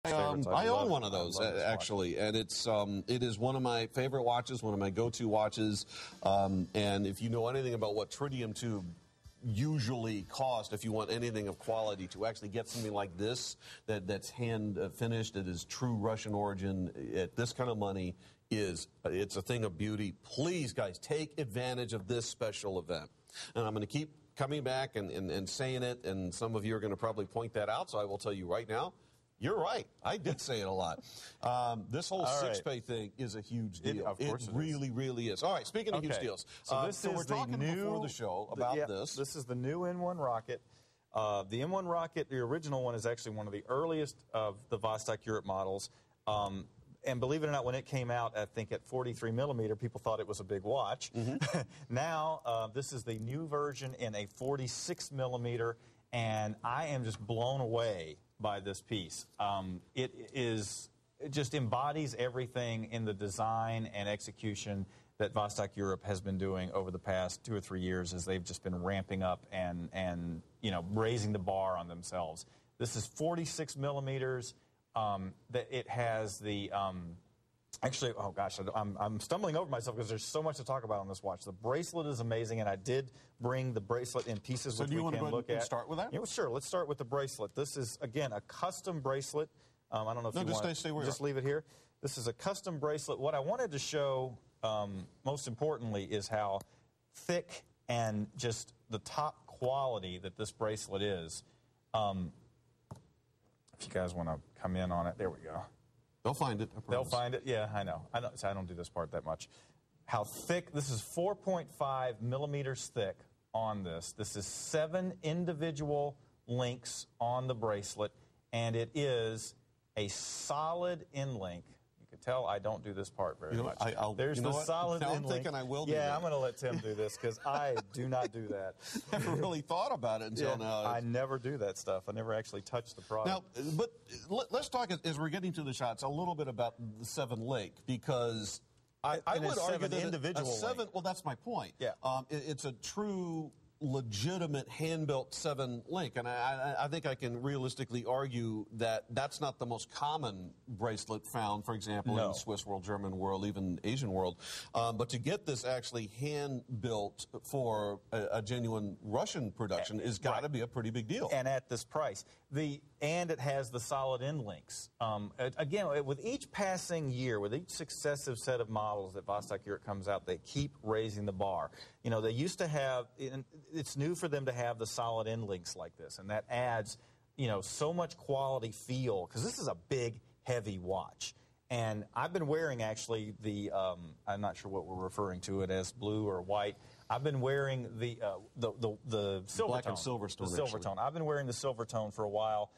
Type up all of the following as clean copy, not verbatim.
I own one of those actually, and it is one of my favorite watches, one of my go-to watches. And if you know anything about what tritium tube usually cost, if you want anything of quality, to actually get something like this that's hand finished, that is true Russian origin at this kind of money, it's a thing of beauty. Please, guys, take advantage of this special event. And I'm going to keep coming back and saying it, and some of you are going to probably point that out, so I will tell you right now, you're right. I did say it a lot. This whole six-pay thing is a huge deal. Of course it really, really is. All right, speaking of huge deals. So we're talking before the show about this. This is the new M1 rocket. The M1 rocket, the original one, is actually one of the earliest of the Vostok Europe models. And believe it or not, when it came out, I think at 43 millimeter, people thought it was a big watch. Now, this is the new version in a 46 millimeter, and I am just blown away by this piece. It just embodies everything in the design and execution that Vostok Europe has been doing over the past 2 or 3 years, as they've just been ramping up and raising the bar on themselves. This is 46 millimeters. That it has the actually, oh gosh, I'm stumbling over myself because there's so much to talk about on this watch. The bracelet is amazing, and I did bring the bracelet in pieces, which we can look at. So do you want to start with that? Yeah, well, sure. Let's start with the bracelet. This is, again, a custom bracelet. I don't know if you want to just leave it here. This is a custom bracelet. What I wanted to show, most importantly, is how thick and just the top quality that this bracelet is. If you guys want to come in on it, there we go. They'll find it. They'll find it. Yeah, I know. So I don't do this part that much. How thick? This is 4.5 millimeters thick on this. This is 7 individual links on the bracelet, and it is a solid end link. You can tell I don't do this part very much. There's the solid end link. I'm thinking I will do that. Yeah, I'm going to let Tim do this because I do not do that. Never really thought about it until now. I never do that stuff. I never actually touch the product. Now, but let's talk, as we're getting to the shots, a little bit about the 7 link, because I would argue that individual a 7. Well, that's my point. Yeah. It's a true, legitimate hand-built 7 link, and I think I can realistically argue that that's not the most common bracelet found, for example, in the Swiss world, German world, even Asian world. But to get this actually hand-built for a genuine Russian production is got to be a pretty big deal. And at this price. And it has the solid end links. Again, with each passing year, with each successive set of models that Vostok Europe comes out, they keep raising the bar. You know, they used to have, it's new for them to have the solid end links like this, and that adds, so much quality feel, because this is a big, heavy watch. And I've been wearing, actually, I'm not sure what we're referring to it as, blue or white. I've been wearing the silver black tone. And silver tone. The silver tone. I've been wearing the silver tone for a while.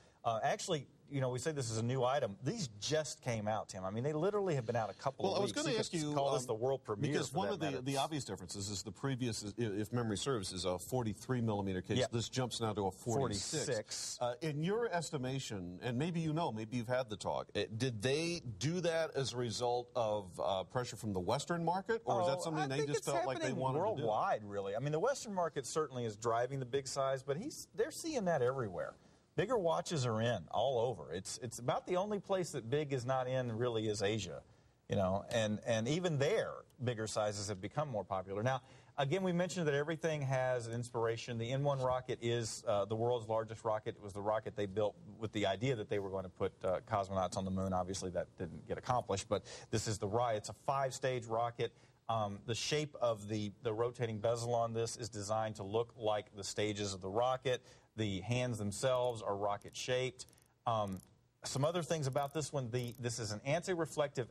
Actually, we say this is a new item. These just came out, Tim. I mean, they literally have been out a couple of weeks. Well, I was going to ask you, call this the world premiere. Because one of the obvious differences is the previous, if memory serves, is a 43 millimeter case. Yep. This jumps now to a 46. In your estimation, and maybe maybe you've had the talk, did they do that as a result of pressure from the Western market, or is that something they just felt like they wanted to do? Worldwide, really. I mean, the Western market certainly is driving the big size, but they're seeing that everywhere. Bigger watches are in all over. It's about the only place that big is not in really is Asia, and even there, bigger sizes have become more popular. Now, again, we mentioned that everything has an inspiration. The N1 rocket is the world's largest rocket. It was the rocket they built with the idea that they were going to put cosmonauts on the moon. Obviously, that didn't get accomplished, but this is it's a 5-stage rocket. The shape of the rotating bezel on this is designed to look like the stages of the rocket. The hands themselves are rocket-shaped. Some other things about this one, this is an anti-reflective,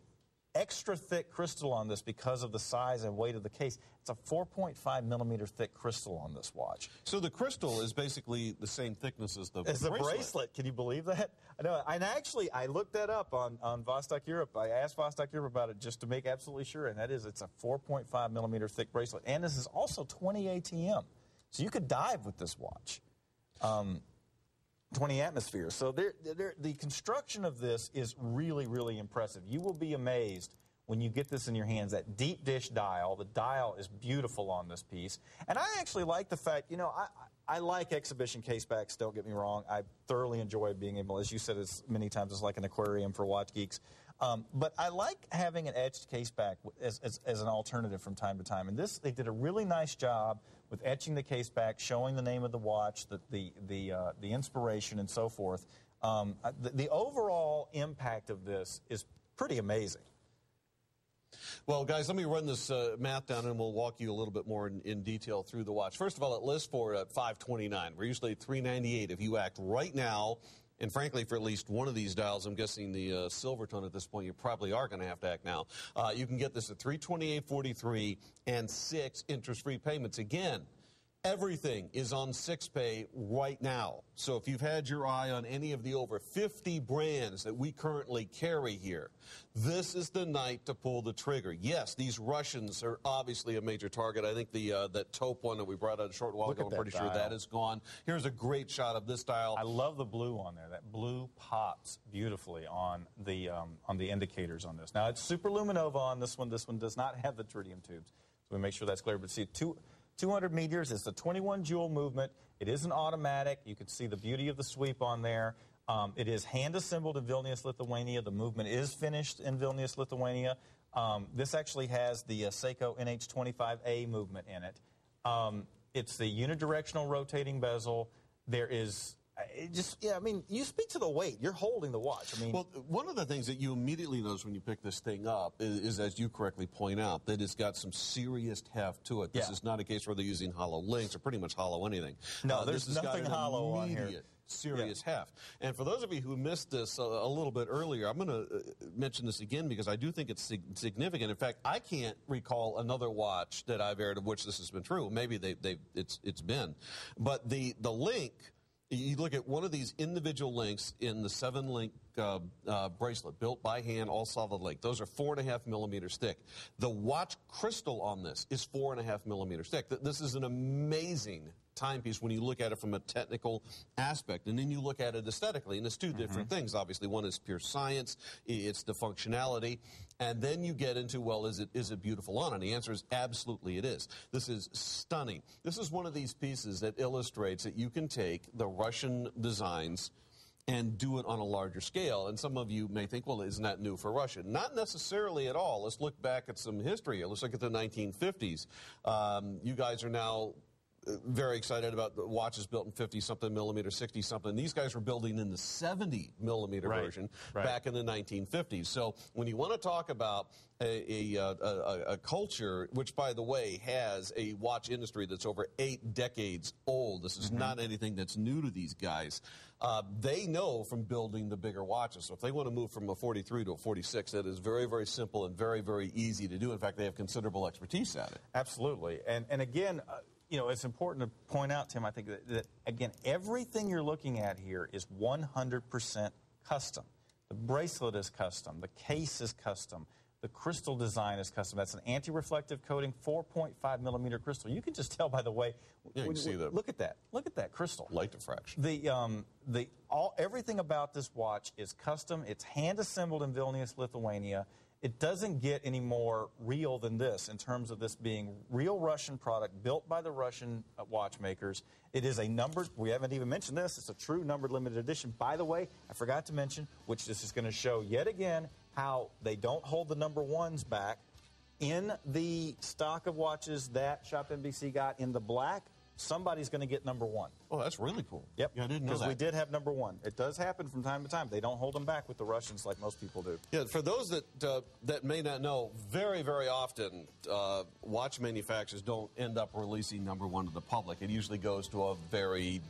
extra-thick crystal on this because of the size and weight of the case. It's a 4.5 millimeter thick crystal on this watch. So the crystal is basically the same thickness as the bracelet. Can you believe that? I know. And actually, I looked that up on Vostok Europe. I asked Vostok Europe about it just to make absolutely sure, and it's a 4.5 millimeter thick bracelet. And this is also 20 ATM. So you could dive with this watch. 20 atmospheres. So the construction of this is really, really impressive. You will be amazed when you get this in your hands. That deep dish dial, the dial is beautiful on this piece. And I actually like the fact, I like exhibition casebacks, don't get me wrong. I thoroughly enjoy being able, as you said as many times, it's like an aquarium for watch geeks. But I like having an etched caseback as an alternative from time to time. And this, they did a really nice job with etching the caseback, showing the name of the watch, the inspiration, and so forth. The overall impact of this is pretty amazing. Well, guys, let me run this math down, and we'll walk you a little bit more in detail through the watch. First of all, it lists for $529. We're usually at $398. If you act right now, and frankly, for at least one of these dials, I'm guessing the Silvertone at this point, you probably are going to have to act now. You can get this at $328.43 and 6 interest-free payments. Again, everything is on 6-pay right now. So if you've had your eye on any of the over 50 brands that we currently carry here, this is the night to pull the trigger. Yes, these Russians are obviously a major target. I think that taupe one that we brought out a short while ago, I'm pretty sure that is gone. Here's a great shot of this dial. I love the blue on there. That blue pops beautifully on the indicators on this. Now, it's super luminova on this one. This one does not have the tritium tubes. So we make sure that's clear. But see, 200 meters, it's a 21 joule movement. It is an automatic. You can see the beauty of the sweep on there. It is hand-assembled in Vilnius, Lithuania. The movement is finished in Vilnius, Lithuania. This actually has the Seiko NH25A movement in it. It's the unidirectional rotating bezel. There is... I mean, you speak to the weight. You're holding the watch. I mean, well, one of the things that you immediately notice when you pick this thing up is, as you correctly point out, that it's got some serious heft to it. This is not a case where they're using hollow links or pretty much hollow anything. No, there's nothing hollow on here. Serious heft. And for those of you who missed this a little bit earlier, I'm going to mention this again because I do think it's significant. In fact, I can't recall another watch that I've aired of which this has been true. Maybe it's been, but the link. You look at one of these individual links in the 7-link bracelet, built by hand, all solid link. Those are 4.5 millimeters thick. The watch crystal on this is 4.5 millimeters thick. This is an amazing timepiece when you look at it from a technical aspect, and then you look at it aesthetically, and it's two different things. Obviously, one is pure science, it's the functionality, and then you get into, well, is it beautiful on? And the answer is absolutely it is. This is stunning. This is one of these pieces that illustrates that you can take the Russian designs and do it on a larger scale. And some of you may think, well, isn't that new for Russia? Not necessarily at all. Let's look back at some history. Let's look at the 1950s. You guys are now very excited about the watches built in 50-something millimeter, 60-something. These guys were building in the 70-millimeter version back in the 1950s. So when you want to talk about a culture, which, by the way, has a watch industry that's over 8 decades old, this is not anything that's new to these guys. They know from building the bigger watches. So if they want to move from a 43 to a 46, that is very, very simple and very, very easy to do. In fact, they have considerable expertise at it. Absolutely. And again, you know, it's important to point out, Tim, I think that, again, everything you're looking at here is 100% custom. The bracelet is custom. The case is custom. The crystal design is custom. That's an anti-reflective coating, 4.5 millimeter crystal. You can just tell by the way. Yeah, you can see that. Look at that. Look at that crystal. Light diffraction. Everything about this watch is custom. It's hand-assembled in Vilnius, Lithuania. It doesn't get any more real than this in terms of this being real Russian product built by the Russian watchmakers. It is a numbered, we haven't even mentioned this, it's a true numbered limited edition. By the way, I forgot to mention, which this is going to show yet again how they don't hold the number ones back. In the stock of watches that Shop NBC got in the black, somebody's going to get number 1. Oh, that's really cool. Yep. Yeah, I didn't know that. Because we did have number 1. It does happen from time to time. They don't hold them back with the Russians like most people do. Yeah, for those that may not know, very, very often watch manufacturers don't end up releasing number 1 to the public. It usually goes to a very